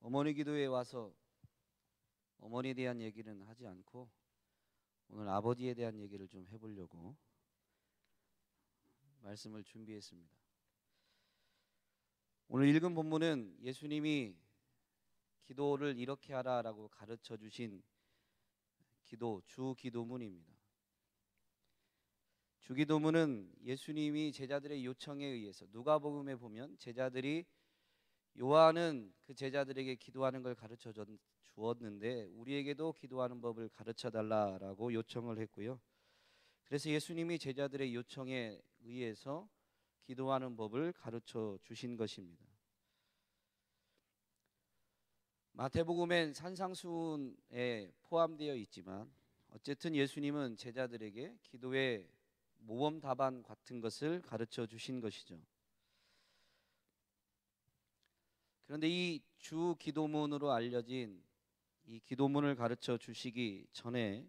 어머니 기도에 와서 어머니에 대한 얘기는 하지 않고 오늘 아버지에 대한 얘기를 좀 해보려고 말씀을 준비했습니다. 오늘 읽은 본문은 예수님이 기도를 이렇게 하라라고 가르쳐 주신 기도, 주기도문입니다. 주기도문은 예수님이 제자들의 요청에 의해서 누가복음에 보면 제자들이 요한은 그 제자들에게 기도하는 걸 가르쳐 주었는데 우리에게도 기도하는 법을 가르쳐 달라라고 요청을 했고요. 그래서 예수님이 제자들의 요청에 의해서 기도하는 법을 가르쳐 주신 것입니다. 마태복음엔 산상수훈에 포함되어 있지만 어쨌든 예수님은 제자들에게 기도의 모범 답안 같은 것을 가르쳐 주신 것이죠. 그런데 이 주 기도문으로 알려진 이 기도문을 가르쳐 주시기 전에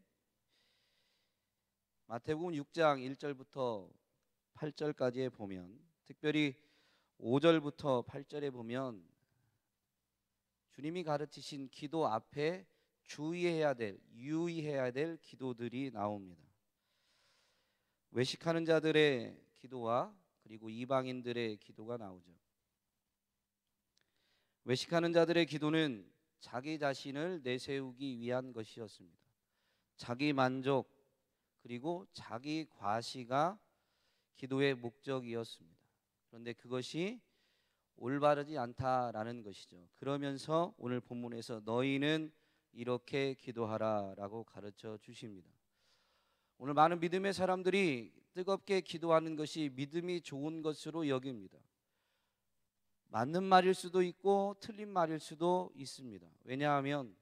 마태복음 6장 1절부터 8절까지에 보면, 특별히 5절부터 8절에 보면 주님이 가르치신 기도 앞에 유의해야 될 기도들이 나옵니다. 외식하는 자들의 기도와 그리고 이방인들의 기도가 나오죠. 외식하는 자들의 기도는 자기 자신을 내세우기 위한 것이었습니다. 자기 만족 그리고 자기 과시가 기도의 목적이었습니다. 그런데 그것이 올바르지 않다라는 것이죠. 그러면서 오늘 본문에서 너희는 이렇게 기도하라라고 가르쳐 주십니다. 오늘 많은 믿음의 사람들이 뜨겁게 기도하는 것이 믿음이 좋은 것으로 여깁니다. 맞는 말일 수도 있고 틀린 말일 수도 있습니다. 왜냐하면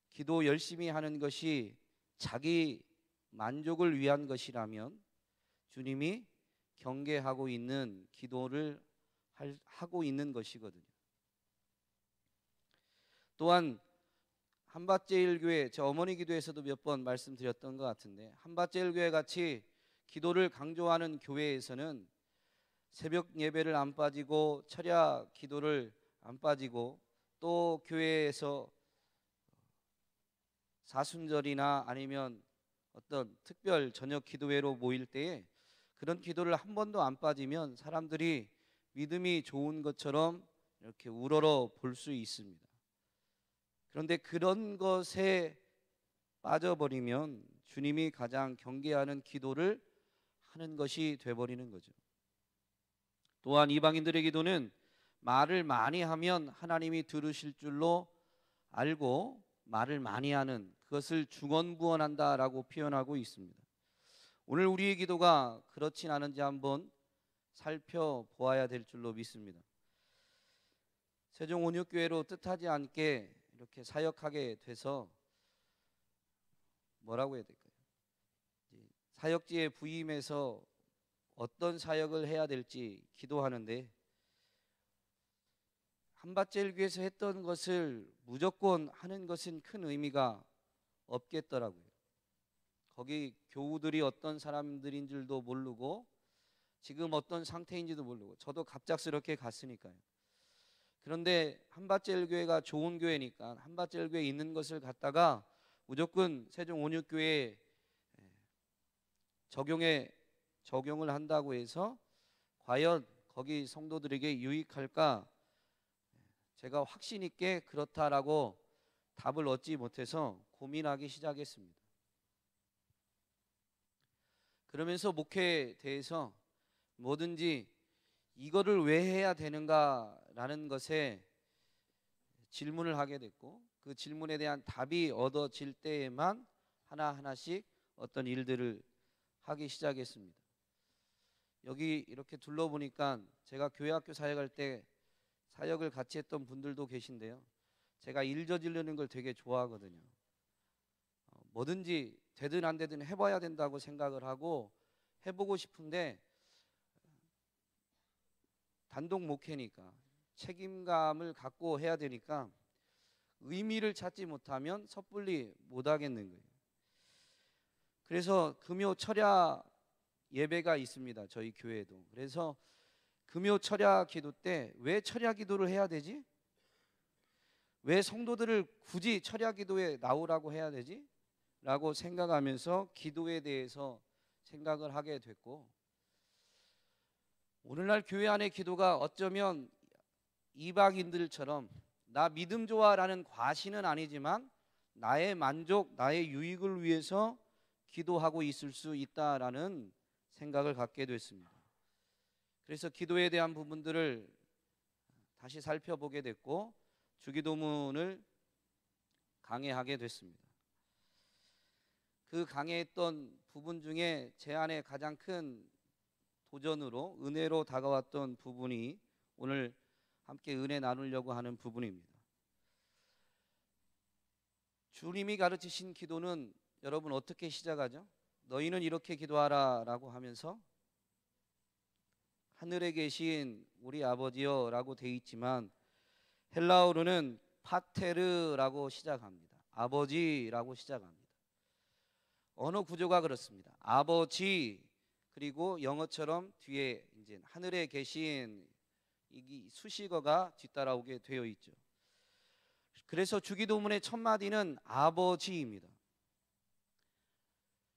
기도 열심히 하는 것이 자기 만족을 위한 것이라면 주님이 경계하고 있는 기도를 하고 있는 것이거든요. 또한 한밭제일교회, 저 어머니 기도에서도 몇 번 말씀드렸던 것 같은데, 한밭제일교회 같이 기도를 강조하는 교회에서는 새벽 예배를 안 빠지고 철야 기도를 안 빠지고 또 교회에서 사순절이나 아니면 어떤 특별 저녁 기도회로 모일 때에 그런 기도를 한 번도 안 빠지면 사람들이 믿음이 좋은 것처럼 이렇게 우러러 볼 수 있습니다. 그런데 그런 것에 빠져버리면 주님이 가장 경계하는 기도를 하는 것이 돼버리는 거죠. 또한 이방인들의 기도는 말을 많이 하면 하나님이 들으실 줄로 알고 말을 많이 하는 그것을 중언부언한다라고 표현하고 있습니다. 오늘 우리의 기도가 그렇진 않은지 한번 살펴보아야 될 줄로 믿습니다. 세종온육교회로 뜻하지 않게 이렇게 사역하게 돼서 뭐라고 해야 될까요? 사역지에 부임해서 어떤 사역을 해야 될지 기도하는데 한밭제일교회에서 했던 것을 무조건 하는 것은 큰 의미가 없겠더라고요. 거기 교우들이 어떤 사람들인 줄도 모르고 지금 어떤 상태인지도 모르고 저도 갑작스럽게 갔으니까요. 그런데 한밭제일교회가 좋은 교회니까 한밭제일교회에 있는 것을 갖다가 무조건 세종온육교회에 적용을 한다고 해서 과연 거기 성도들에게 유익할까? 제가 확신 있게 그렇다라고 답을 얻지 못해서 고민하기 시작했습니다. 그러면서 목회에 대해서 뭐든지 이거를 왜 해야 되는가라는 것에 질문을 하게 됐고, 그 질문에 대한 답이 얻어질 때에만 하나하나씩 어떤 일들을 하기 시작했습니다. 여기 이렇게 둘러보니까 제가 교회학교 사역할 때 사역을 같이 했던 분들도 계신데요. 제가 일 저지르는 걸 되게 좋아하거든요. 뭐든지 되든 안 되든 해봐야 된다고 생각을 하고 해보고 싶은데 단독 목회니까 책임감을 갖고 해야 되니까 의미를 찾지 못하면 섣불리 못 하겠는 거예요. 그래서 금요 철야 예배가 있습니다. 저희 교회에도. 그래서 금요 철야 기도 때 왜 철야 기도를 해야 되지? 왜 성도들을 굳이 철야 기도에 나오라고 해야 되지? 라고 생각하면서 기도에 대해서 생각을 하게 됐고, 오늘날 교회 안의 기도가 어쩌면 이방인들처럼 나 믿음 좋아라는 과시는 아니지만 나의 만족, 나의 유익을 위해서 기도하고 있을 수 있다라는 생각을 갖게 됐습니다. 그래서 기도에 대한 부분들을 다시 살펴보게 됐고 주기도문을 강해하게 됐습니다. 그 강해했던 부분 중에 제 안에 가장 큰 도전으로 은혜로 다가왔던 부분이 오늘 함께 은혜 나누려고 하는 부분입니다. 주님이 가르치신 기도는 여러분 어떻게 시작하죠? 너희는 이렇게 기도하라 라고 하면서 하늘에 계신 우리 아버지여 라고 되어 있지만 헬라어로는 파테르라고 시작합니다. 아버지라고 시작합니다. 언어 구조가 그렇습니다. 아버지, 그리고 영어처럼 뒤에 이제 하늘에 계신 이 수식어가 뒤따라오게 되어 있죠. 그래서 주기도문의 첫 마디는 아버지입니다.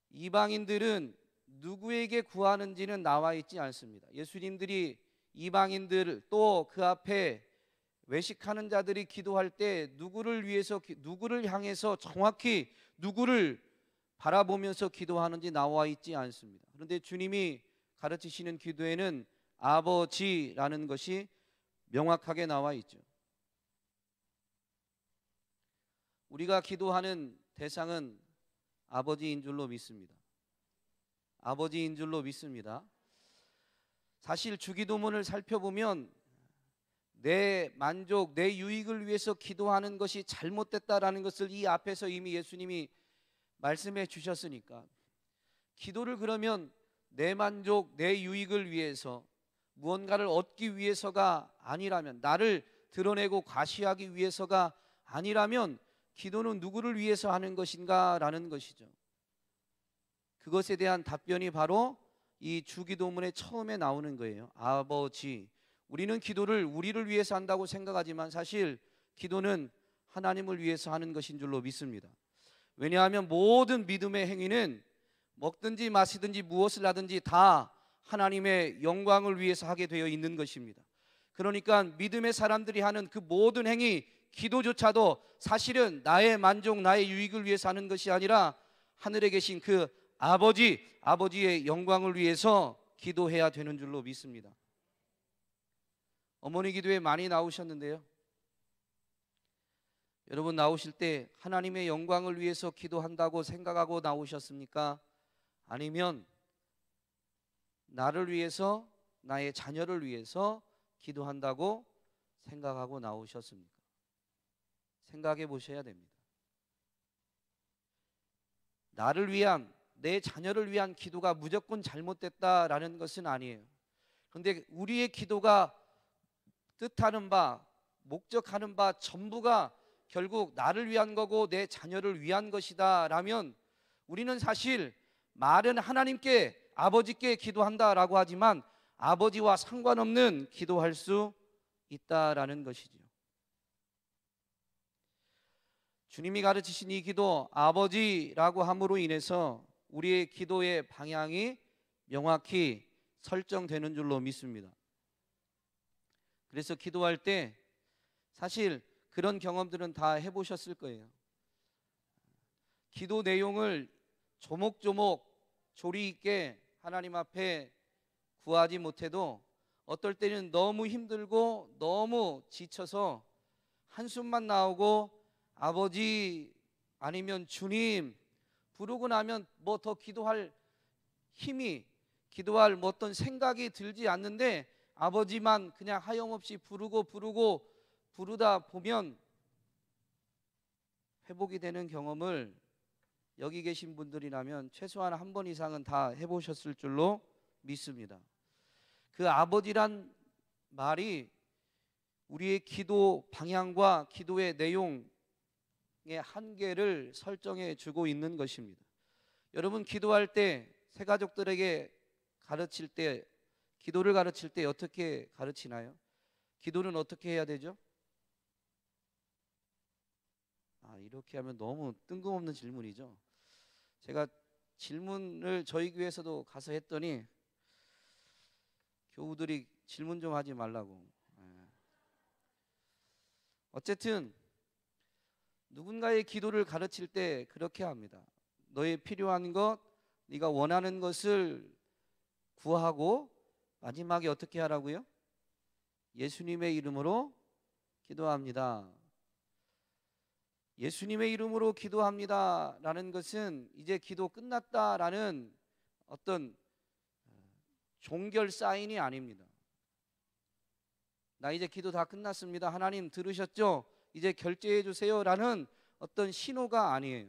이방인들은 누구에게 구하는지는 나와 있지 않습니다. 예수님들이 이방인들 또 그 앞에 외식하는 자들이 기도할 때 누구를 위해서 누구를 향해서 정확히 누구를 바라보면서 기도하는지 나와 있지 않습니다. 그런데 주님이 가르치시는 기도에는 아버지라는 것이 명확하게 나와 있죠. 우리가 기도하는 대상은 아버지인 줄로 믿습니다. 아버지인 줄로 믿습니다. 사실 주기도문을 살펴보면 내 만족, 내 유익을 위해서 기도하는 것이 잘못됐다라는 것을 이 앞에서 이미 예수님이 말씀해 주셨으니까 기도를 그러면 내 만족, 내 유익을 위해서 무언가를 얻기 위해서가 아니라면, 나를 드러내고 과시하기 위해서가 아니라면 기도는 누구를 위해서 하는 것인가 라는 것이죠. 그것에 대한 답변이 바로 이 주기도문의 처음에 나오는 거예요. 아버지. 우리는 기도를 우리를 위해서 한다고 생각하지만 사실 기도는 하나님을 위해서 하는 것인 줄로 믿습니다. 왜냐하면 모든 믿음의 행위는 먹든지 마시든지 무엇을 하든지 다 하나님의 영광을 위해서 하게 되어 있는 것입니다. 그러니까 믿음의 사람들이 하는 그 모든 행위, 기도조차도 사실은 나의 만족, 나의 유익을 위해서 하는 것이 아니라 하늘에 계신 그 아버지의 영광을 위해서 기도해야 되는 줄로 믿습니다. 어머니 기도에 많이 나오셨는데요, 여러분 나오실 때 하나님의 영광을 위해서 기도한다고 생각하고 나오셨습니까? 아니면 나를 위해서, 나의 자녀를 위해서 기도한다고 생각하고 나오셨습니까? 생각해 보셔야 됩니다. 나를 위한, 내 자녀를 위한 기도가 무조건 잘못됐다라는 것은 아니에요. 그런데 우리의 기도가 뜻하는 바, 목적하는 바 전부가 결국 나를 위한 거고 내 자녀를 위한 것이다 라면 우리는 사실 말은 하나님께, 아버지께 기도한다라고 하지만 아버지와 상관없는 기도할 수 있다라는 것이죠. 주님이 가르치신 이 기도 아버지라고 함으로 인해서 우리의 기도의 방향이 명확히 설정되는 줄로 믿습니다. 그래서 기도할 때 사실 그런 경험들은 다 해보셨을 거예요. 기도 내용을 조목조목 조리 있게 하나님 앞에 구하지 못해도 어떨 때는 너무 힘들고 너무 지쳐서 한숨만 나오고 아버지 아니면 주님 부르고 나면 뭐 더 기도할 힘이, 기도할 뭐 어떤 생각이 들지 않는데 아버지만 그냥 하염없이 부르다 보면 회복이 되는 경험을 여기 계신 분들이라면 최소한 한 번 이상은 다 해보셨을 줄로 믿습니다. 그 아버지란 말이 우리의 기도 방향과 기도의 내용의 한계를 설정해 주고 있는 것입니다. 여러분 기도할 때 새가족들에게 가르칠 때, 기도를 가르칠 때 어떻게 가르치나요? 기도는 어떻게 해야 되죠? 이렇게 하면 너무 뜬금없는 질문이죠. 제가 질문을 저희 교회에서도 가서 했더니 교우들이 질문 좀 하지 말라고. 어쨌든 누군가의 기도를 가르칠 때 그렇게 합니다. 너의 필요한 것, 네가 원하는 것을 구하고 마지막에 어떻게 하라고요? 예수님의 이름으로 기도합니다. 예수님의 이름으로 기도합니다라는 것은 이제 기도 끝났다라는 어떤 종결 사인이 아닙니다. 나 이제 기도 다 끝났습니다. 하나님 들으셨죠? 이제 결제해 주세요라는 어떤 신호가 아니에요.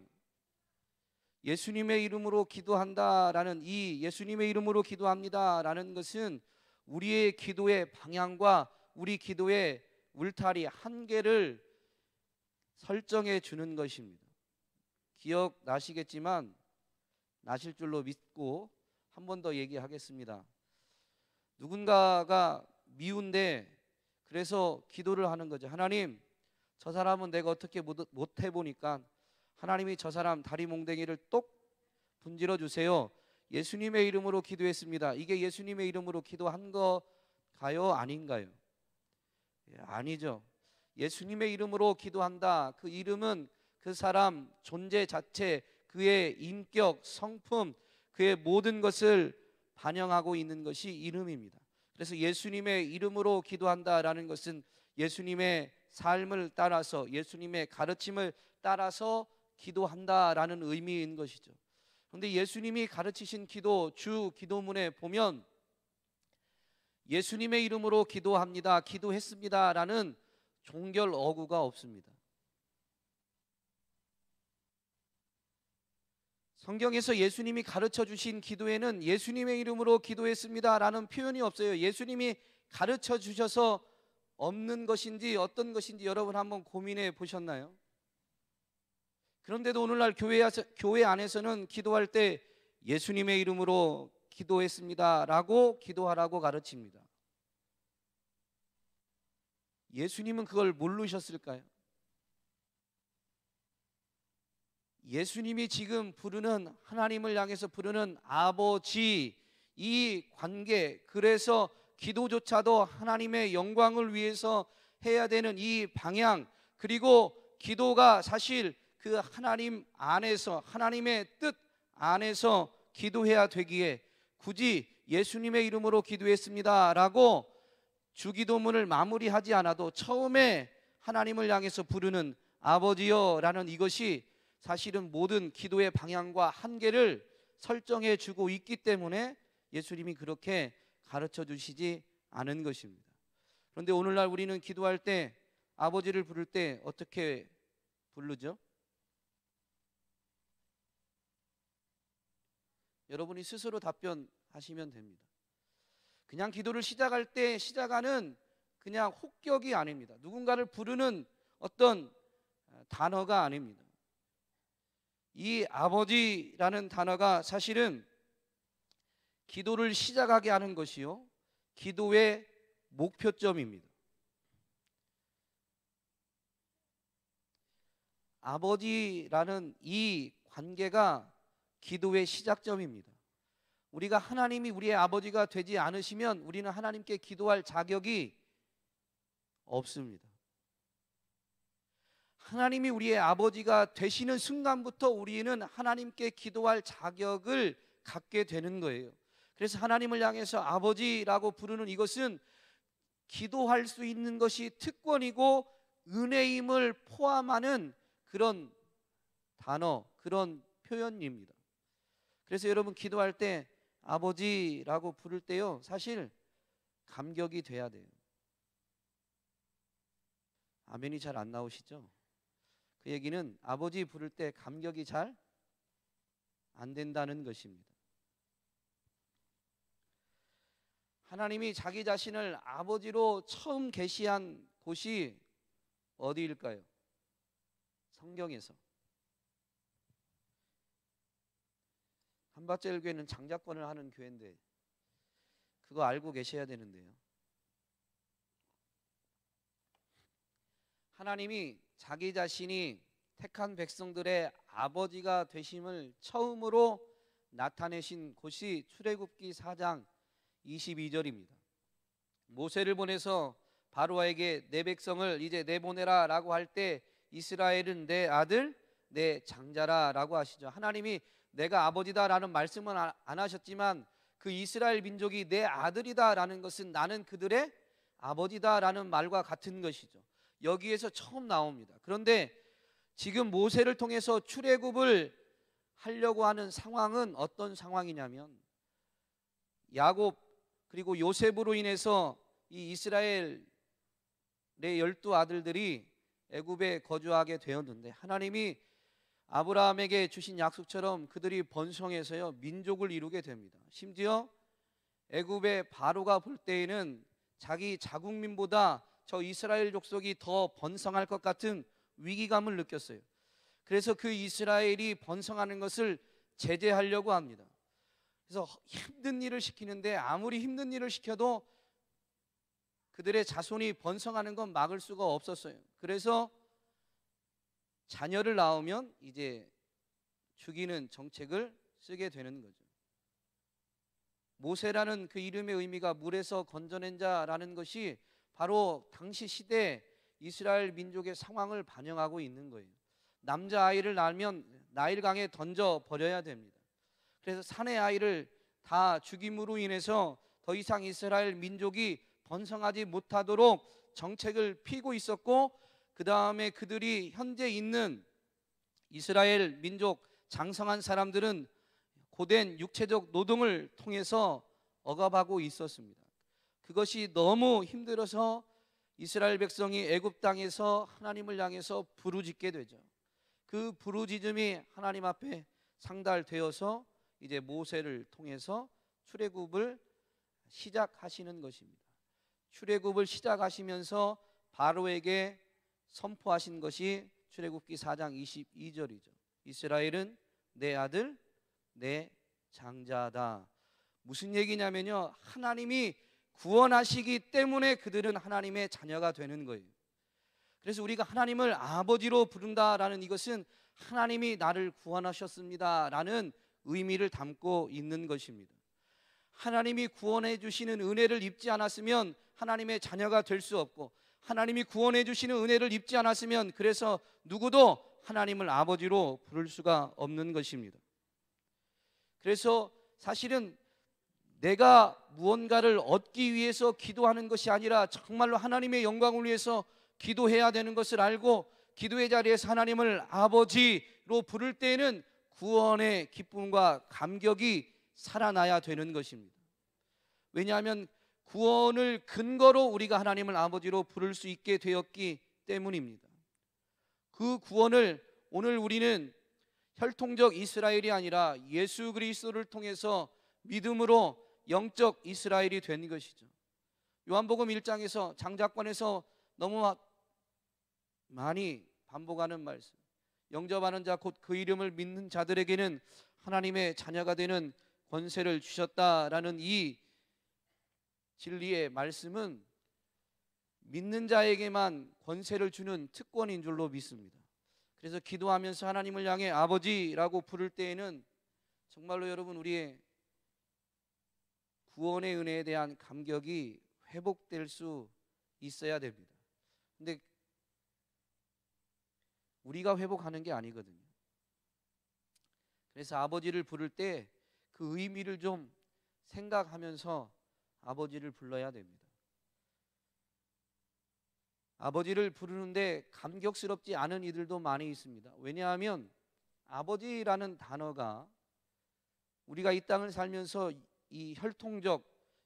예수님의 이름으로 기도한다라는 이 예수님의 이름으로 기도합니다라는 것은 우리의 기도의 방향과 우리 기도의 울타리 한계를 설정해 주는 것입니다. 기억나시겠지만 나실 줄로 믿고 한 번 더 얘기하겠습니다. 누군가가 미운데 그래서 기도를 하는 거죠. 하나님, 저 사람은 내가 어떻게 못 해보니까 하나님이 저 사람 다리 몽댕이를 똑 분질러 주세요. 예수님의 이름으로 기도했습니다. 이게 예수님의 이름으로 기도한 거가요? 아닌가요? 아니죠. 예수님의 이름으로 기도한다. 그 이름은 그 사람 존재 자체, 그의 인격, 성품, 그의 모든 것을 반영하고 있는 것이 이름입니다. 그래서 예수님의 이름으로 기도한다라는 것은 예수님의 삶을 따라서 예수님의 가르침을 따라서 기도한다라는 의미인 것이죠. 그런데 예수님이 가르치신 기도 주 기도문에 보면 예수님의 이름으로 기도합니다, 기도했습니다라는 종결 어구가 없습니다. 성경에서 예수님이 가르쳐 주신 기도에는 예수님의 이름으로 기도했습니다라는 표현이 없어요. 예수님이 가르쳐 주셔서 없는 것인지 어떤 것인지 여러분 한번 고민해 보셨나요? 그런데도 오늘날 교회 안에서는 기도할 때 예수님의 이름으로 기도했습니다라고 기도하라고 가르칩니다. 예수님은 그걸 모르셨을까요? 예수님이 지금 부르는 하나님을 향해서 부르는 아버지, 이 관계, 그래서 기도조차도 하나님의 영광을 위해서 해야 되는 이 방향, 그리고 기도가 사실 그 하나님 안에서 하나님의 뜻 안에서 기도해야 되기에 굳이 예수님의 이름으로 기도했습니다라고 주기도문을 마무리하지 않아도 처음에 하나님을 향해서 부르는 아버지여라는 이것이 사실은 모든 기도의 방향과 한계를 설정해 주고 있기 때문에 예수님이 그렇게 가르쳐 주시지 않은 것입니다. 그런데 오늘날 우리는 기도할 때 아버지를 부를 때 어떻게 부르죠? 여러분이 스스로 답변하시면 됩니다. 그냥 기도를 시작할 때 시작하는 그냥 혹격이 아닙니다. 누군가를 부르는 어떤 단어가 아닙니다. 이 아버지라는 단어가 사실은 기도를 시작하게 하는 것이요, 기도의 목표점입니다. 아버지라는 이 관계가 기도의 시작점입니다. 우리가 하나님이 우리의 아버지가 되지 않으시면 우리는 하나님께 기도할 자격이 없습니다. 하나님이 우리의 아버지가 되시는 순간부터 우리는 하나님께 기도할 자격을 갖게 되는 거예요. 그래서 하나님을 향해서 아버지라고 부르는 이것은 기도할 수 있는 것이 특권이고 은혜임을 포함하는 그런 단어, 그런 표현입니다. 그래서 여러분 기도할 때 아버지라고 부를 때요, 사실 감격이 돼야 돼요. 아멘이 잘 안 나오시죠? 그 얘기는 아버지 부를 때 감격이 잘 안 된다는 것입니다. 하나님이 자기 자신을 아버지로 처음 계시한 곳이 어디일까요? 성경에서. 한밭제일교회는 장자권을 하는 교회인데 그거 알고 계셔야 되는데요. 하나님이 자기 자신이 택한 백성들의 아버지가 되심을 처음으로 나타내신 곳이 출애굽기 4장 22절입니다. 모세를 보내서 바로에게 내 백성을 이제 내보내라 라고 할 때 이스라엘은 내 아들 내 장자라 라고 하시죠. 하나님이 내가 아버지다 라는 말씀은 안 하셨지만 그 이스라엘 민족이 내 아들이다 라는 것은 나는 그들의 아버지다 라는 말과 같은 것이죠. 여기에서 처음 나옵니다. 그런데 지금 모세를 통해서 출애굽을 하려고 하는 상황은 어떤 상황이냐면 야곱 그리고 요셉으로 인해서 이 이스라엘의 12아들들이 애굽에 거주하게 되었는데 하나님이 아브라함에게 주신 약속처럼 그들이 번성해서요 민족을 이루게 됩니다. 심지어 애굽의 바로가 볼 때에는 자기 자국민보다 저 이스라엘 족속이 더 번성할 것 같은 위기감을 느꼈어요. 그래서 그 이스라엘이 번성하는 것을 제재하려고 합니다. 그래서 힘든 일을 시키는데 아무리 힘든 일을 시켜도 그들의 자손이 번성하는 건 막을 수가 없었어요. 그래서 자녀를 낳으면 이제 죽이는 정책을 쓰게 되는 거죠. 모세라는 그 이름의 의미가 물에서 건져낸 자라는 것이 바로 당시 시대 이스라엘 민족의 상황을 반영하고 있는 거예요. 남자아이를 낳으면 나일강에 던져 버려야 됩니다. 그래서 사내 아이를 다 죽임으로 인해서 더 이상 이스라엘 민족이 번성하지 못하도록 정책을 피고 있었고, 그 다음에 그들이 현재 있는 이스라엘 민족 장성한 사람들은 고된 육체적 노동을 통해서 억압하고 있었습니다. 그것이 너무 힘들어서 이스라엘 백성이 애굽 땅에서 하나님을 향해서 부르짖게 되죠. 그 부르짖음이 하나님 앞에 상달되어서 이제 모세를 통해서 출애굽을 시작하시는 것입니다. 출애굽을 시작하시면서 바로에게 선포하신 것이 출애굽기 4장 22절이죠. 이스라엘은 내 아들 내 장자다. 무슨 얘기냐면요, 하나님이 구원하시기 때문에 그들은 하나님의 자녀가 되는 거예요. 그래서 우리가 하나님을 아버지로 부른다라는 이것은 하나님이 나를 구원하셨습니다 라는 의미를 담고 있는 것입니다. 하나님이 구원해 주시는 은혜를 입지 않았으면 하나님의 자녀가 될 수 없고, 하나님이 구원해 주시는 은혜를 입지 않았으면 그래서 누구도 하나님을 아버지로 부를 수가 없는 것입니다. 그래서 사실은 내가 무언가를 얻기 위해서 기도하는 것이 아니라 정말로 하나님의 영광을 위해서 기도해야 되는 것을 알고 기도의 자리에서 하나님을 아버지로 부를 때에는 구원의 기쁨과 감격이 살아나야 되는 것입니다. 왜냐하면 구원을 근거로 우리가 하나님을 아버지로 부를 수 있게 되었기 때문입니다. 그 구원을 오늘 우리는 혈통적 이스라엘이 아니라 예수 그리스도를 통해서 믿음으로 영적 이스라엘이 된 것이죠. 요한복음 1장에서 장자권에서 너무 많이 반복하는 말씀, 영접하는 자 곧 그 이름을 믿는 자들에게는 하나님의 자녀가 되는 권세를 주셨다라는 이 진리의 말씀은 믿는 자에게만 권세를 주는 특권인 줄로 믿습니다. 그래서 기도하면서 하나님을 향해 아버지라고 부를 때에는 정말로 여러분 우리의 구원의 은혜에 대한 감격이 회복될 수 있어야 됩니다. 근데 우리가 회복하는 게 아니거든요. 그래서 아버지를 부를 때 그 의미를 좀 생각하면서 아버지를 불러야 됩니다. 아버지를 부르는데 감격스럽지 않은 이들도 많이 있습니다. 왜냐하면 아버지라는 단어가 우리가 이 땅을 살면서 이 혈통적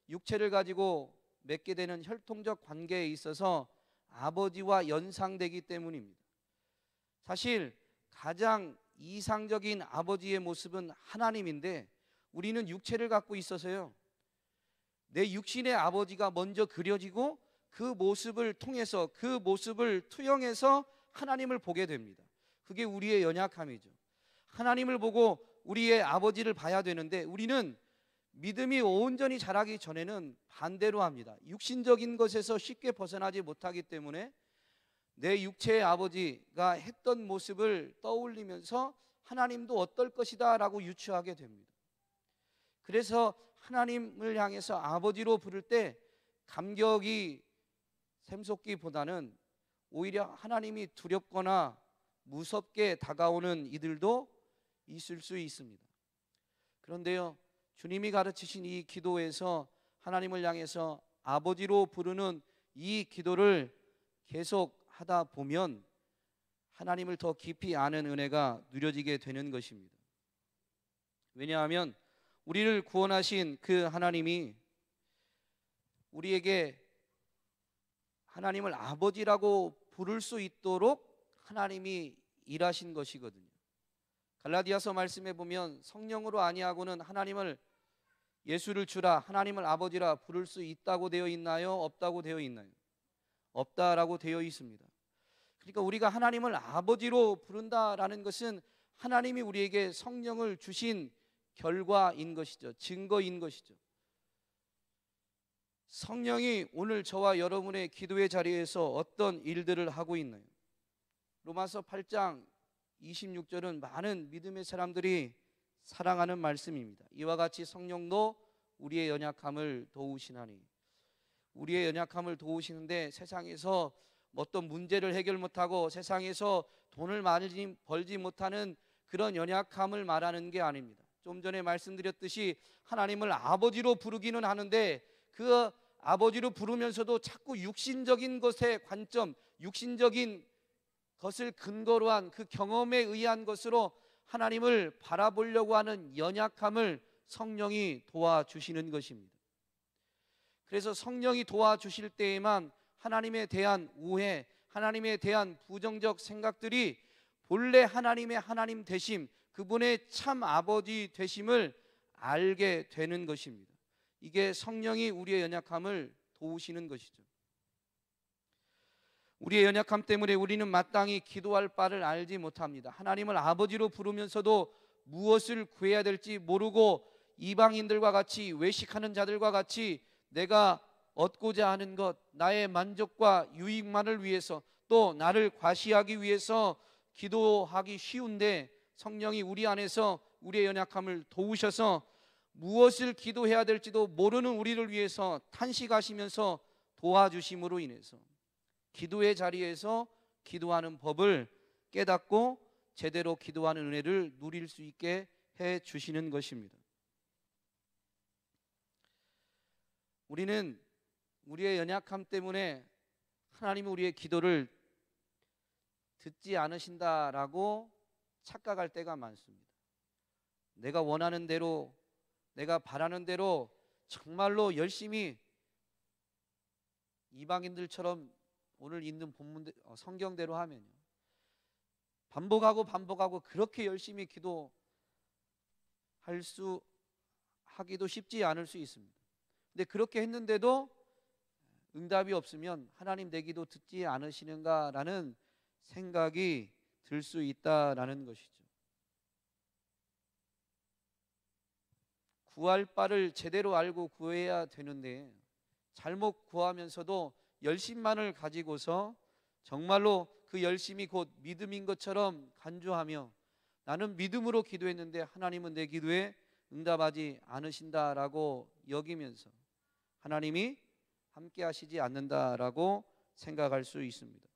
육체를 가지고 맺게 되는 혈통적 관계에 있어서 아버지와 연상되기 때문입니다. 사실 가장 이상적인 아버지의 모습은 하나님인데 우리는 육체를 갖고 있어서요, 내 육신의 아버지가 먼저 그려지고 그 모습을 통해서 그 모습을 투영해서 하나님을 보게 됩니다. 그게 우리의 연약함이죠. 하나님을 보고 우리의 아버지를 봐야 되는데 우리는 믿음이 온전히 자라기 전에는 반대로 합니다. 육신적인 것에서 쉽게 벗어나지 못하기 때문에 내 육체의 아버지가 했던 모습을 떠올리면서 하나님도 어떨 것이다 라고 유추하게 됩니다. 그래서 하나님을 향해서 아버지로 부를 때 감격이 샘솟기보다는 오히려 하나님이 두렵거나 무섭게 다가오는 이들도 있을 수 있습니다. 그런데요, 주님이 가르치신 이 기도에서 하나님을 향해서 아버지로 부르는 이 기도를 계속 하다 보면 하나님을 더 깊이 아는 은혜가 누려지게 되는 것입니다. 왜냐하면 우리를 구원하신 그 하나님이 우리에게 하나님을 아버지라고 부를 수 있도록 하나님이 일하신 것이거든요. 갈라디아서 말씀에 보면 성령으로 아니하고는 하나님을 예수를 주라 하나님을 아버지라 부를 수 있다고 되어 있나요? 없다고 되어 있나요? 없다라고 되어 있습니다. 그러니까 우리가 하나님을 아버지로 부른다라는 것은 하나님이 우리에게 성령을 주신 결과인 것이죠. 증거인 것이죠. 성령이 오늘 저와 여러분의 기도의 자리에서 어떤 일들을 하고 있나요? 로마서 8장 26절은 많은 믿음의 사람들이 사랑하는 말씀입니다. 이와 같이 성령도 우리의 연약함을 도우시나니. 우리의 연약함을 도우시는데 세상에서 어떤 문제를 해결 못하고 세상에서 돈을 많이 벌지 못하는 그런 연약함을 말하는 게 아닙니다. 좀 전에 말씀드렸듯이 하나님을 아버지로 부르기는 하는데 그 아버지로 부르면서도 자꾸 육신적인 것의 관점, 육신적인 것을 근거로 한 그 경험에 의한 것으로 하나님을 바라보려고 하는 연약함을 성령이 도와주시는 것입니다. 그래서 성령이 도와주실 때에만 하나님에 대한 오해, 하나님에 대한 부정적 생각들이 본래 하나님의 하나님 되심, 그분의 참 아버지 되심을 알게 되는 것입니다. 이게 성령이 우리의 연약함을 도우시는 것이죠. 우리의 연약함 때문에 우리는 마땅히 기도할 바를 알지 못합니다. 하나님을 아버지로 부르면서도 무엇을 구해야 될지 모르고 이방인들과 같이 외식하는 자들과 같이 내가 얻고자 하는 것, 나의 만족과 유익만을 위해서 또 나를 과시하기 위해서 기도하기 쉬운데 성령이 우리 안에서 우리의 연약함을 도우셔서 무엇을 기도해야 될지도 모르는 우리를 위해서 탄식하시면서 도와주심으로 인해서 기도의 자리에서 기도하는 법을 깨닫고 제대로 기도하는 은혜를 누릴 수 있게 해 주시는 것입니다. 우리는 우리의 연약함 때문에 하나님이 우리의 기도를 듣지 않으신다라고 착각할 때가 많습니다. 내가 원하는 대로, 내가 바라는 대로 정말로 열심히 이방인들처럼 오늘 있는 본문 성경대로 하면요, 반복하고 그렇게 열심히 하기도 쉽지 않을 수 있습니다. 근데 그렇게 했는데도 응답이 없으면 하나님 내 기도 듣지 않으시는가라는 생각이 들 수 있다라는 것이죠. 구할 바를 제대로 알고 구해야 되는데 잘못 구하면서도 열심만을 가지고서 정말로 그 열심이 곧 믿음인 것처럼 간주하며 나는 믿음으로 기도했는데 하나님은 내 기도에 응답하지 않으신다라고 여기면서 하나님이 함께 하시지 않는다라고 생각할 수 있습니다.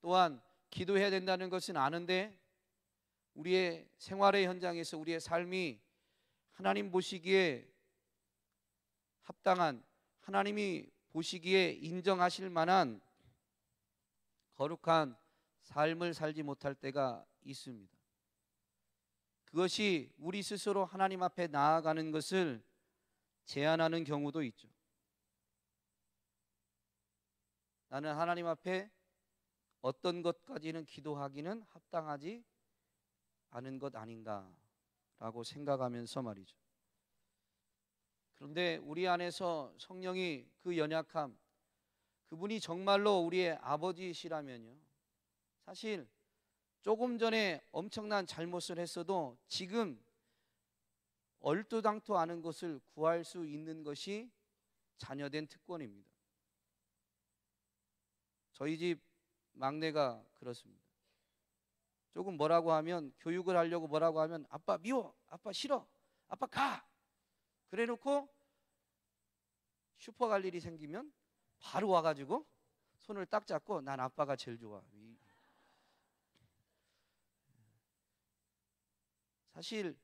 또한 기도해야 된다는 것은 아는데 우리의 생활의 현장에서 우리의 삶이 하나님 보시기에 합당한, 하나님이 보시기에 인정하실 만한 거룩한 삶을 살지 못할 때가 있습니다. 그것이 우리 스스로 하나님 앞에 나아가는 것을 제한하는 경우도 있죠. 나는 하나님 앞에 어떤 것까지는 기도하기는 합당하지 않은 것 아닌가라고 생각하면서 말이죠. 그런데 우리 안에서 성령이 그 연약함, 그분이 정말로 우리의 아버지시라면요, 사실 조금 전에 엄청난 잘못을 했어도 지금 얼토당토 않은 것을 구할 수 있는 것이 자녀된 특권입니다. 저희 집 막내가 그렇습니다. 조금 뭐라고 하면, 교육을 하려고 뭐라고 하면 아빠 미워, 아빠 싫어, 아빠 가, 그래 놓고 슈퍼 갈 일이 생기면 바로 와가지고 손을 딱 잡고 난 아빠가 제일 좋아. 사실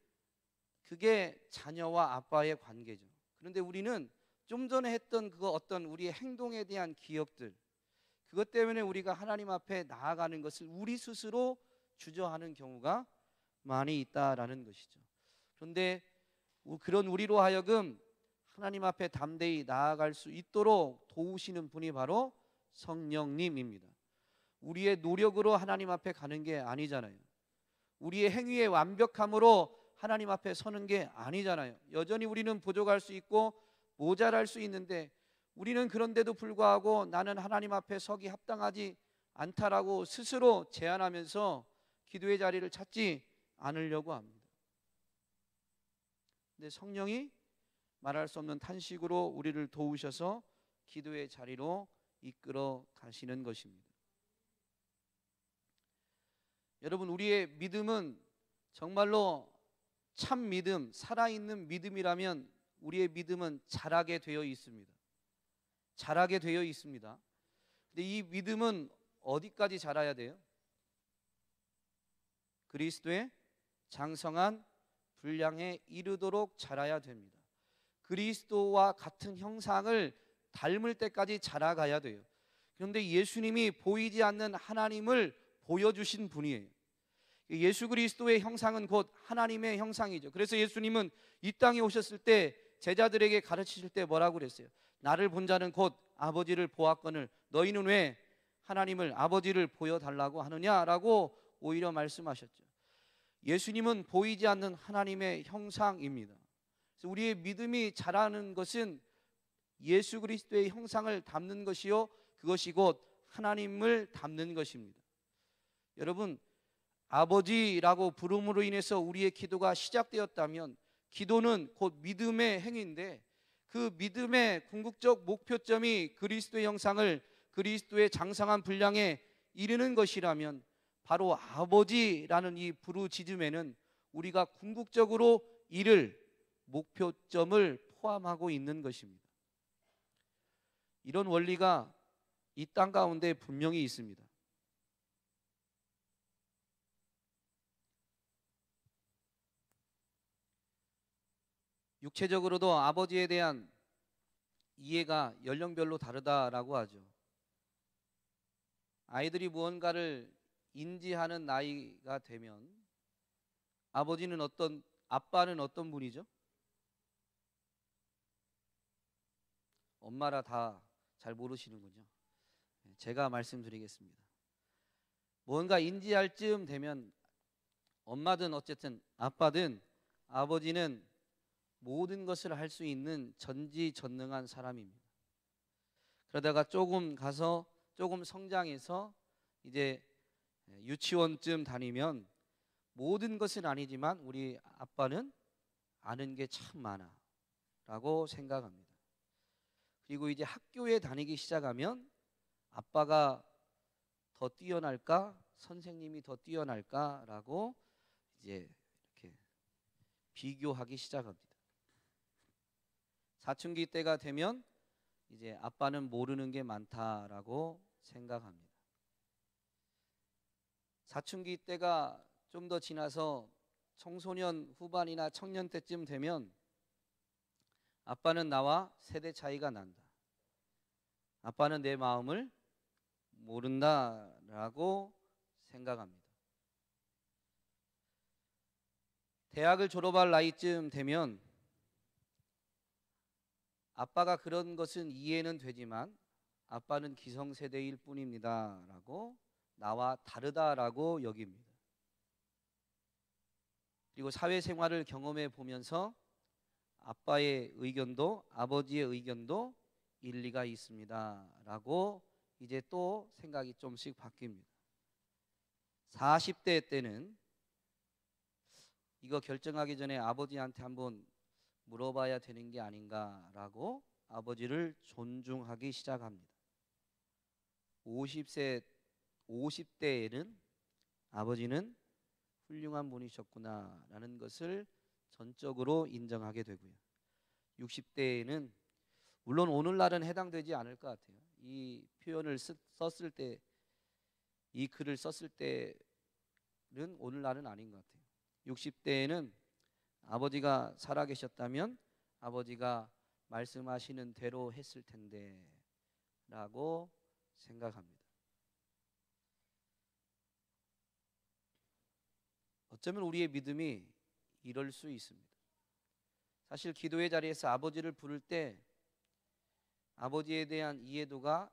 그게 자녀와 아빠의 관계죠. 그런데 우리는 좀 전에 했던 그거 어떤 우리의 행동에 대한 기억들, 그것 때문에 우리가 하나님 앞에 나아가는 것을 우리 스스로 주저하는 경우가 많이 있다라는 것이죠. 그런데 그런 우리로 하여금 하나님 앞에 담대히 나아갈 수 있도록 도우시는 분이 바로 성령님입니다. 우리의 노력으로 하나님 앞에 가는 게 아니잖아요. 우리의 행위의 완벽함으로 하나님 앞에 서는 게 아니잖아요. 여전히 우리는 부족할 수 있고 모자랄 수 있는데, 우리는 그런데도 불구하고 나는 하나님 앞에 서기 합당하지 않다라고 스스로 제안하면서 기도의 자리를 찾지 않으려고 합니다. 근데 성령이 말할 수 없는 탄식으로 우리를 도우셔서 기도의 자리로 이끌어 가시는 것입니다. 여러분, 우리의 믿음은 정말로 참 믿음, 살아있는 믿음이라면 우리의 믿음은 자라게 되어 있습니다. 자라게 되어 있습니다. 근데 이 믿음은 어디까지 자라야 돼요? 그리스도의 장성한 분량에 이르도록 자라야 됩니다. 그리스도와 같은 형상을 닮을 때까지 자라가야 돼요. 그런데 예수님이 보이지 않는 하나님을 보여주신 분이에요. 예수 그리스도의 형상은 곧 하나님의 형상이죠. 그래서 예수님은 이 땅에 오셨을 때 제자들에게 가르치실 때 뭐라고 그랬어요? 나를 본 자는 곧 아버지를 보았거늘 너희는 왜 하나님을, 아버지를 보여달라고 하느냐라고 오히려 말씀하셨죠. 예수님은 보이지 않는 하나님의 형상입니다. 그래서 우리의 믿음이 자라는 것은 예수 그리스도의 형상을 담는 것이요, 그것이 곧 하나님을 담는 것입니다. 여러분, 아버지라고 부름으로 인해서 우리의 기도가 시작되었다면, 기도는 곧 믿음의 행위인데 그 믿음의 궁극적 목표점이 그리스도의 형상을, 그리스도의 장성한 분량에 이르는 것이라면, 바로 아버지라는 이 부르짖음에는 우리가 궁극적으로 이를 목표점을 포함하고 있는 것입니다. 이런 원리가 이 땅 가운데 분명히 있습니다. 육체적으로도 아버지에 대한 이해가 연령별로 다르다라고 하죠. 아이들이 무언가를 인지하는 나이가 되면 아빠는 어떤 분이죠? 엄마라 다 잘 모르시는군요. 제가 말씀드리겠습니다. 무언가 인지할 즈음 되면 엄마든 어쨌든 아빠든 아버지는 모든 것을 할 수 있는 전지전능한 사람입니다. 그러다가 조금 성장해서 이제 유치원쯤 다니면 모든 것은 아니지만 우리 아빠는 아는 게 참 많아 라고 생각합니다. 그리고 이제 학교에 다니기 시작하면 아빠가 더 뛰어날까, 선생님이 더 뛰어날까라고 이제 이렇게 비교하기 시작합니다. 사춘기 때가 되면 이제 아빠는 모르는 게 많다라고 생각합니다. 사춘기 때가 좀 더 지나서 청소년 후반이나 청년 때쯤 되면 아빠는 나와 세대 차이가 난다, 아빠는 내 마음을 모른다라고 생각합니다. 대학을 졸업할 나이쯤 되면 아빠가 그런 것은 이해는 되지만 아빠는 기성세대일 뿐입니다 라고 나와 다르다라고 여깁니다. 그리고 사회생활을 경험해 보면서 아빠의 의견도 아버지의 의견도 일리가 있습니다 라고 이제 또 생각이 좀씩 바뀝니다. 40대 때는 이거 결정하기 전에 아버지한테 한번 물어봐야 되는 게 아닌가라고 아버지를 존중하기 시작합니다. 50대에는 아버지는 훌륭한 분이셨구나라는 것을 전적으로 인정하게 되고요. 60대에는 물론 오늘날은 해당되지 않을 것 같아요. 이 표현을 썼을 때, 이 글을 썼을 때는 오늘날은 아닌 것 같아요. 60대에는 아버지가 살아계셨다면 아버지가 말씀하시는 대로 했을 텐데 라고 생각합니다. 어쩌면 우리의 믿음이 이럴 수 있습니다. 사실 기도의 자리에서 아버지를 부를 때 아버지에 대한 이해도가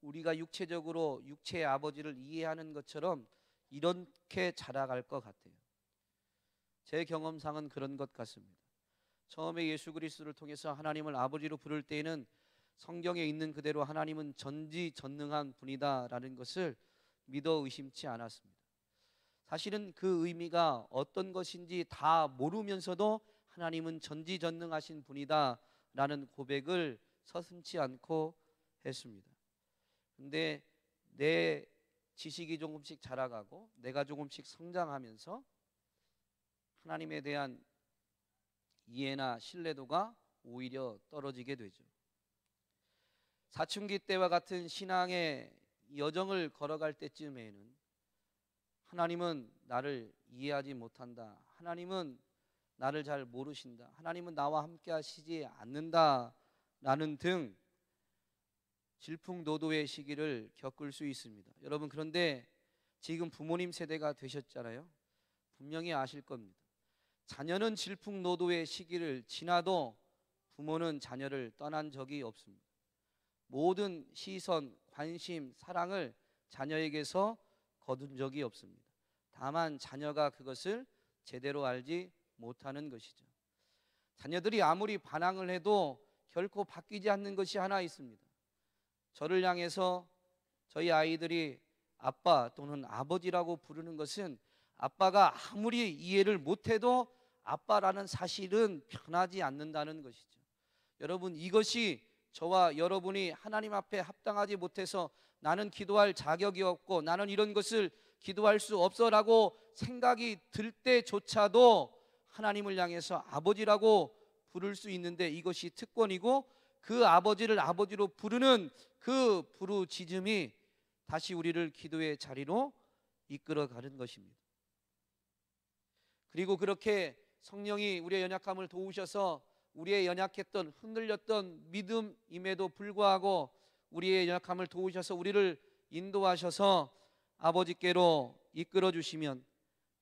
우리가 육체적으로 육체의 아버지를 이해하는 것처럼 이렇게 자라갈 것 같아요. 제 경험상은 그런 것 같습니다. 처음에 예수 그리스도를 통해서 하나님을 아버지로 부를 때에는 성경에 있는 그대로 하나님은 전지전능한 분이다라는 것을 믿어 의심치 않았습니다. 사실은 그 의미가 어떤 것인지 다 모르면서도 하나님은 전지전능하신 분이다라는 고백을 서슴지 않고 했습니다. 근데 내 지식이 조금씩 자라가고 내가 조금씩 성장하면서 하나님에 대한 이해나 신뢰도가 오히려 떨어지게 되죠. 사춘기 때와 같은 신앙의 여정을 걸어갈 때쯤에는 하나님은 나를 이해하지 못한다. 하나님은 나를 잘 모르신다. 하나님은 나와 함께 하시지 않는다라는 등 질풍노도의 시기를 겪을 수 있습니다. 여러분, 그런데 지금 부모님 세대가 되셨잖아요. 분명히 아실 겁니다. 자녀는 질풍노도의 시기를 지나도 부모는 자녀를 떠난 적이 없습니다. 모든 시선, 관심, 사랑을 자녀에게서 거둔 적이 없습니다. 다만 자녀가 그것을 제대로 알지 못하는 것이죠. 자녀들이 아무리 반항을 해도 결코 바뀌지 않는 것이 하나 있습니다. 저를 향해서 저희 아이들이 아빠 또는 아버지라고 부르는 것은 아빠가 아무리 이해를 못해도 아빠라는 사실은 변하지 않는다는 것이죠. 여러분, 이것이 저와 여러분이 하나님 앞에 합당하지 못해서 나는 기도할 자격이 없고 나는 이런 것을 기도할 수 없어라고 생각이 들 때조차도 하나님을 향해서 아버지라고 부를 수 있는데 이것이 특권이고 그 아버지를 아버지로 부르는 그 부르짖음이 다시 우리를 기도의 자리로 이끌어가는 것입니다. 그리고 그렇게 성령이 우리의 연약함을 도우셔서 우리의 연약했던 흔들렸던 믿음임에도 불구하고 우리의 연약함을 도우셔서 우리를 인도하셔서 아버지께로 이끌어 주시면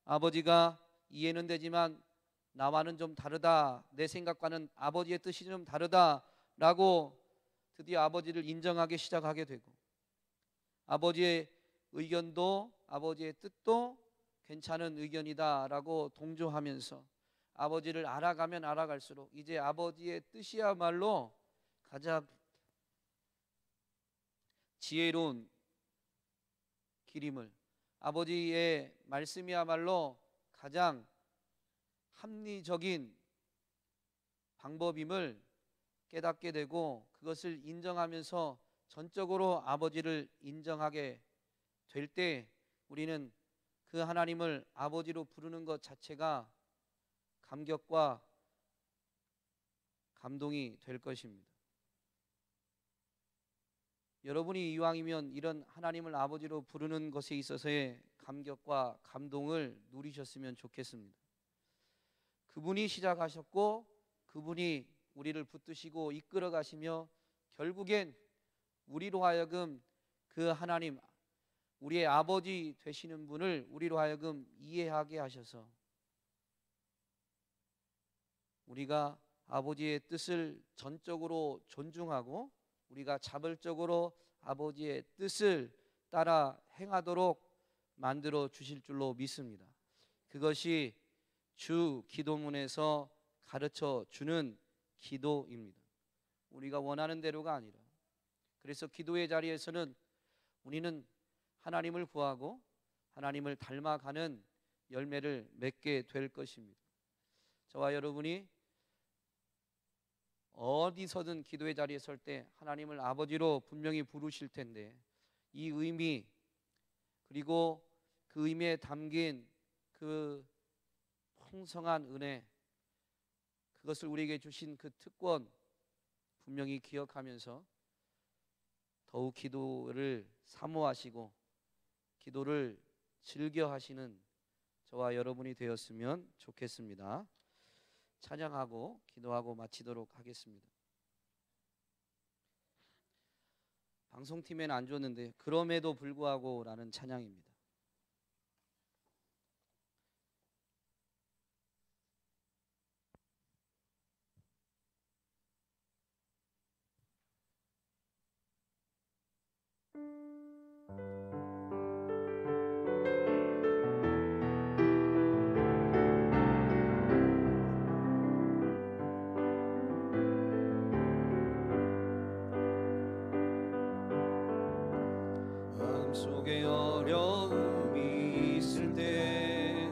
아버지가 이해는 되지만 나와는 좀 다르다, 내 생각과는 아버지의 뜻이 좀 다르다라고 드디어 아버지를 인정하기 시작하게 되고 아버지의 의견도 아버지의 뜻도 괜찮은 의견이다라고 동조하면서 아버지를 알아가면 알아갈수록 이제 아버지의 뜻이야말로 가장 지혜로운 길임을, 아버지의 말씀이야말로 가장 합리적인 방법임을 깨닫게 되고 그것을 인정하면서 전적으로 아버지를 인정하게 될 때 우리는 그 하나님을 아버지로 부르는 것 자체가 감격과 감동이 될 것입니다. 여러분이 이왕이면 이런 하나님을 아버지로 부르는 것에 있어서의 감격과 감동을 누리셨으면 좋겠습니다. 그분이 시작하셨고 그분이 우리를 붙드시고 이끌어 가시며 결국엔 우리로 하여금 그 하나님, 우리의 아버지 되시는 분을 우리로 하여금 이해하게 하셔서 우리가 아버지의 뜻을 전적으로 존중하고 우리가 자발적으로 아버지의 뜻을 따라 행하도록 만들어 주실 줄로 믿습니다. 그것이 주 기도문에서 가르쳐 주는 기도입니다. 우리가 원하는 대로가 아니라. 그래서 기도의 자리에서는 우리는 하나님을 구하고 하나님을 닮아가는 열매를 맺게 될 것입니다. 저와 여러분이 어디서든 기도의 자리에 설 때 하나님을 아버지로 분명히 부르실 텐데 이 의미, 그리고 그 의미에 담긴 그 풍성한 은혜, 그것을 우리에게 주신 그 특권 분명히 기억하면서 더욱 기도를 사모하시고 기도를 즐겨 하시는 저와 여러분이 되었으면 좋겠습니다. 찬양하고 기도하고 마치도록 하겠습니다. 방송팀에는 안 줬는데 그럼에도 불구하고 라는 찬양입니다. 마음속에 어려움이 있을 때,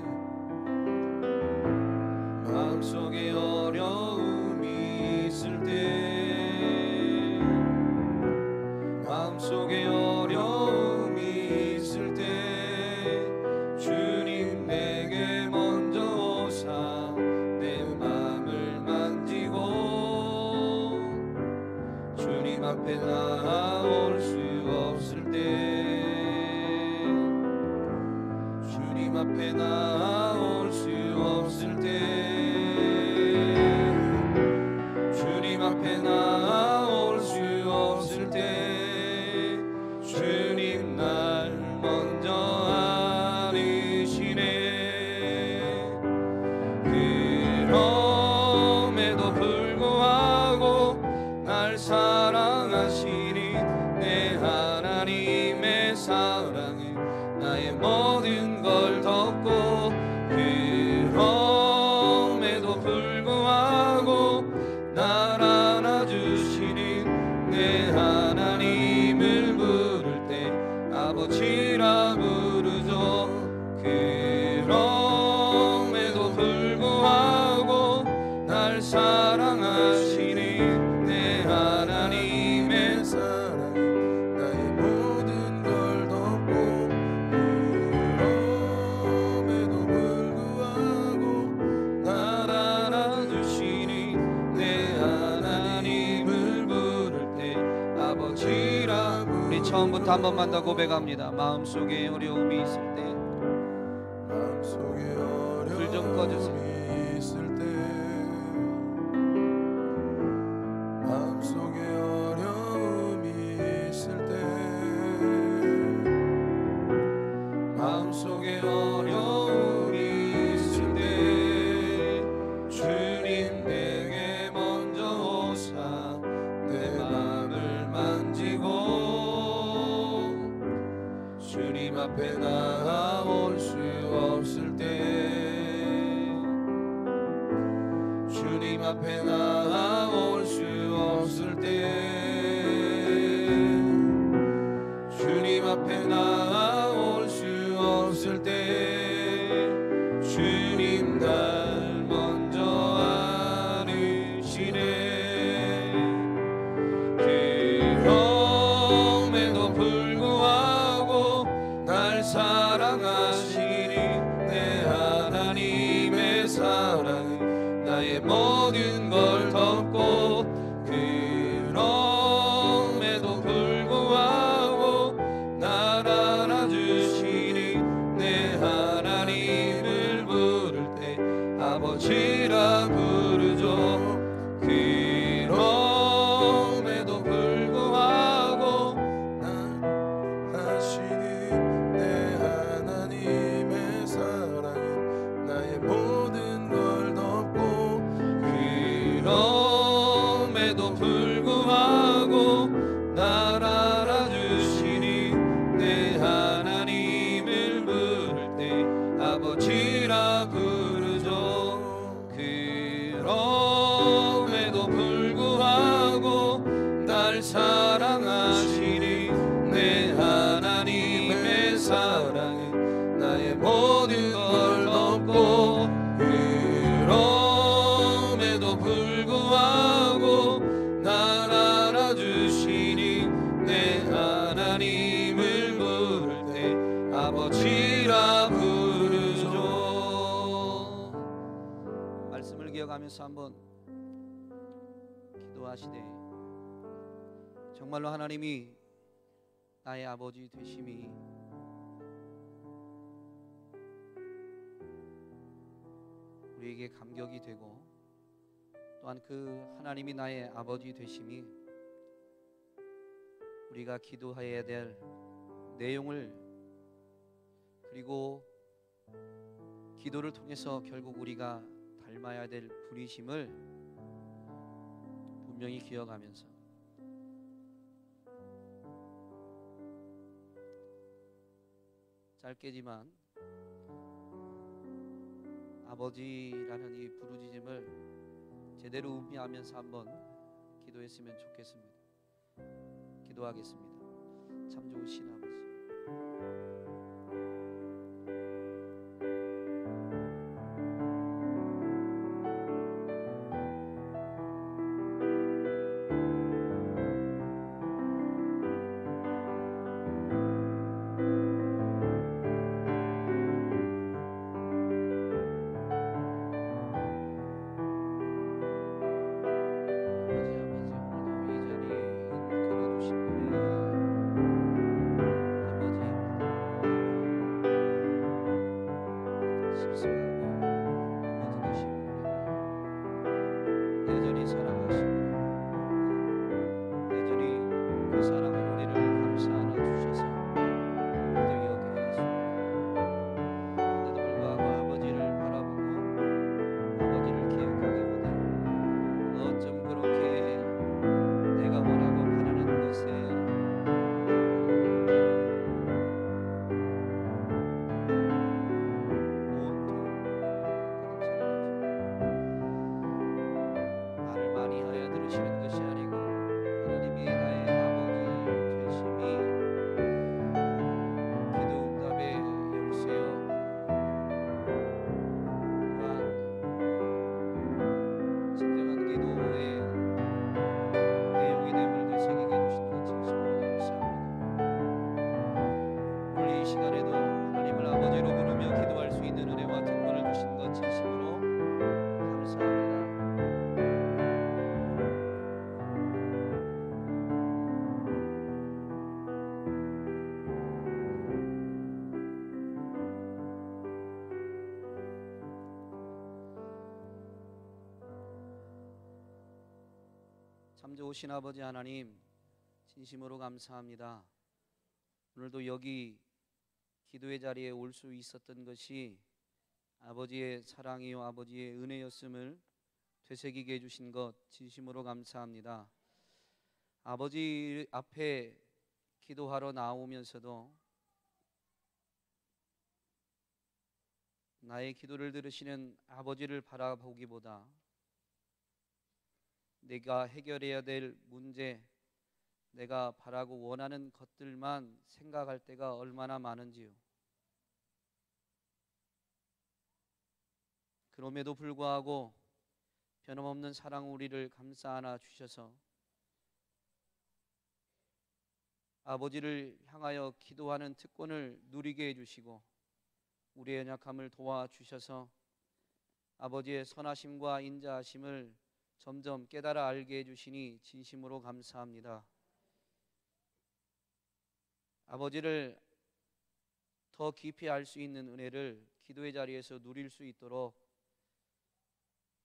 마음속에 어려움이 있을 때, 마음속에 어려움이 있을 때 주님 내게 먼저 오사 내 마음을 만지고 주님 앞에 나올 수 없을 때, 주님 앞에 나올 수 없을 때, 주님 앞에 나올 수 없을 때 주님 날 먼저 아리시네. 그럼에도 불구하고 날 사랑하시니 내 하나님의 사랑에 나의 모든 걸 덮고, 그럼에도 불구하고 날 안아주시니 내 하나님을 부를 때 아버지라 부르죠. 그럼에도 불구하고 날 사랑하시니 내 하나님의 사랑에 나의 모든 걸 덮고, 그럼에도 불구하고 날 안아주시니 내 하나님을 부를 때 아버지라 부르죠. 우리 처음부터 한 번만 더 고백합니다. 마음속에 어려움이 있을 때, 마음속에 불 좀 꺼주세요. 있을 때, 마음속에 어려움이 있을 때, 마음속에 어려움이 있을 때 주님 내게 먼저 오사 내 마음을 만지고 주님 앞에 나올 수 없을 때, 주님 앞에 나올 수 없을 때, 주님 앞에 나올 수 없을 때 주님 날 먼저 아르시네. 그럼에도 불구하고 날 사랑하시니 내 하나님의 사랑은 나의 모든 걸 덮고, 그럼에도 불구하고 날 안아주시니 내 하나님을 부를 때 아버지라 부르죠. 그럼에도 불구하고 날 하시는 내 하나님의 사랑은 나의 모든 걸 덮고, 그럼에도 불구하고 날 알아주시니 내 하나님을 부를 때 아버지라 부르죠. 그럼에도 불구하고 날 사랑하시니 내 하나님의 아버지라 부르죠. 말씀을 기억하면서 한번 기도하시되 정말로 하나님이 나의 아버지 되심이 우리에게 감격이 되고, 또한 그 하나님이 나의 아버지 되심이 우리가 기도해야 될 내용을, 그리고 기도를 통해서 결국 우리가 닮아야 될 분이심을 분명히 기억하면서 짧게지만 아버지라는 이 부르짖음을 제대로 음미하면서 한번 기도했으면 좋겠습니다. 기도하겠습니다. 참 좋으신 아버지, 여전히 사랑하시고 여전히 그 사랑을 우리를 감싸 안아주셔서 우리를 여기에 계십니다. 그런데도 불구하고 아버지를 바라보고 아버지를 기억하기보다 어쩜 그렇게 내가 원하고 바라는 것에 말을 많이 하여 들으시는 것이 아니고 하나님이 나의 아버지 되심이 기도 응답의 열쇠요, 또한 진정한 기도의 내용이 됨을 되새기게 해주신 것 진심으로 감사합니다. 오늘 이 시간에도 하나님을 아버지로 부르며 기도할 수 있는 은혜와 특권을 주신 것 진심으로 감사합니다. 참 좋으신 아버지 하나님, 진심으로 감사합니다. 오늘도 여기 기도의 자리에 올 수 있었던 것이 아버지의 사랑이요 아버지의 은혜였음을 되새기게 해주신 것 진심으로 감사합니다. 아버지 앞에 기도하러 나오면서도 나의 기도를 들으시는 아버지를 바라보기보다 내가 해결해야 될 문제, 내가 바라고 원하는 것들만 생각할 때가 얼마나 많은지요. 그럼에도 불구하고 변함없는 사랑 우리를 감싸 안아 주셔서 아버지를 향하여 기도하는 특권을 누리게 해주시고 우리의 연약함을 도와주셔서 아버지의 선하심과 인자하심을 점점 깨달아 알게 해주시니 진심으로 감사합니다. 아버지를 더 깊이 알 수 있는 은혜를 기도의 자리에서 누릴 수 있도록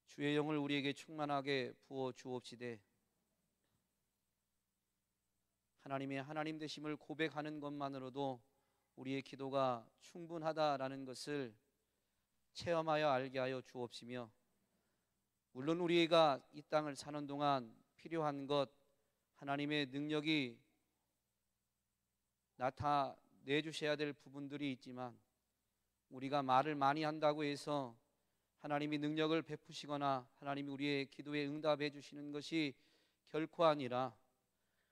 주의 영을 우리에게 충만하게 부어 주옵시되 하나님의 하나님 되심을 고백하는 것만으로도 우리의 기도가 충분하다라는 것을 체험하여 알게 하여 주옵시며, 물론 우리가 이 땅을 사는 동안 필요한 것, 하나님의 능력이 나타내 주셔야 될 부분들이 있지만 우리가 말을 많이 한다고 해서 하나님이 능력을 베푸시거나 하나님이 우리의 기도에 응답해 주시는 것이 결코 아니라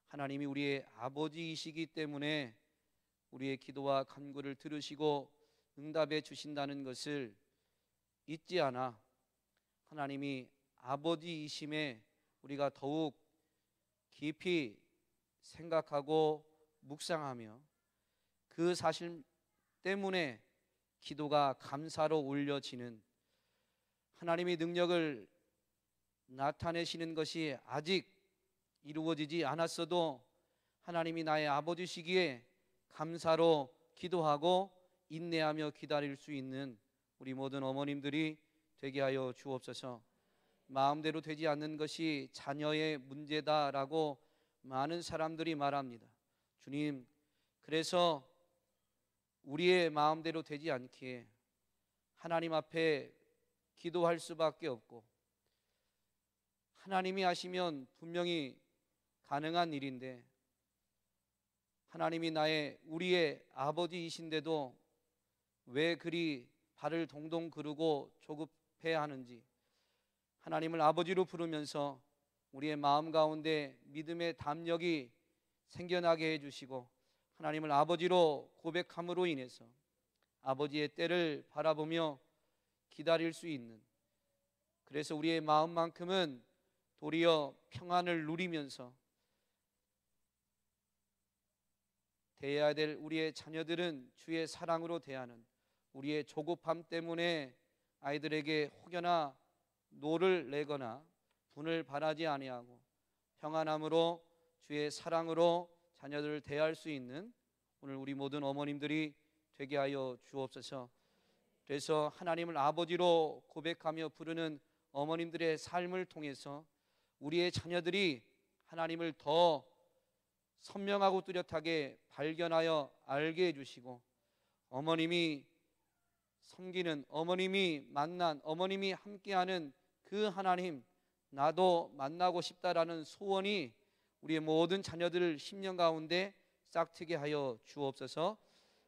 하나님이 우리의 아버지이시기 때문에 우리의 기도와 간구를 들으시고 응답해 주신다는 것을 잊지 않아 하나님이 아버지이심에 우리가 더욱 깊이 생각하고 묵상하며 그 사실 때문에 기도가 감사로 올려지는, 하나님의 능력을 나타내시는 것이 아직 이루어지지 않았어도 하나님이 나의 아버지시기에 감사로 기도하고 인내하며 기다릴 수 있는 우리 모든 어머님들이 되게 하여 주옵소서. 마음대로 되지 않는 것이 자녀의 문제다라고 많은 사람들이 말합니다. 주님, 그래서 우리의 마음대로 되지 않기에 하나님 앞에 기도할 수밖에 없고, 하나님이 하시면 분명히 가능한 일인데 하나님이 우리의 아버지이신데도 왜 그리 발을 동동 구르고 조급해 하는지, 하나님을 아버지로 부르면서 우리의 마음 가운데 믿음의 담력이 생겨나게 해주시고, 하나님을 아버지로 고백함으로 인해서 아버지의 때를 바라보며 기다릴 수 있는, 그래서 우리의 마음만큼은 도리어 평안을 누리면서 대해야 될 우리의 자녀들은 주의 사랑으로 대하는, 우리의 조급함 때문에 아이들에게 혹여나 노를 내거나 분을 바라지 아니하고 평안함으로 주의 사랑으로 자녀들을 대할 수 있는 오늘 우리 모든 어머님들이 되게 하여 주옵소서. 그래서 하나님을 아버지로 고백하며 부르는 어머님들의 삶을 통해서 우리의 자녀들이 하나님을 더 선명하고 뚜렷하게 발견하여 알게 해주시고, 어머님이 섬기는, 어머님이 만난, 어머님이 함께하는 그 하나님, 나도 만나고 싶다라는 소원이 우리의 모든 자녀들 심령 가운데 싹트게 하여 주옵소서.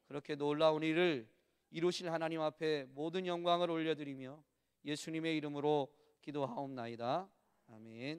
그렇게 놀라운 일을 이루실 하나님 앞에 모든 영광을 올려드리며 예수님의 이름으로 기도하옵나이다. 아멘.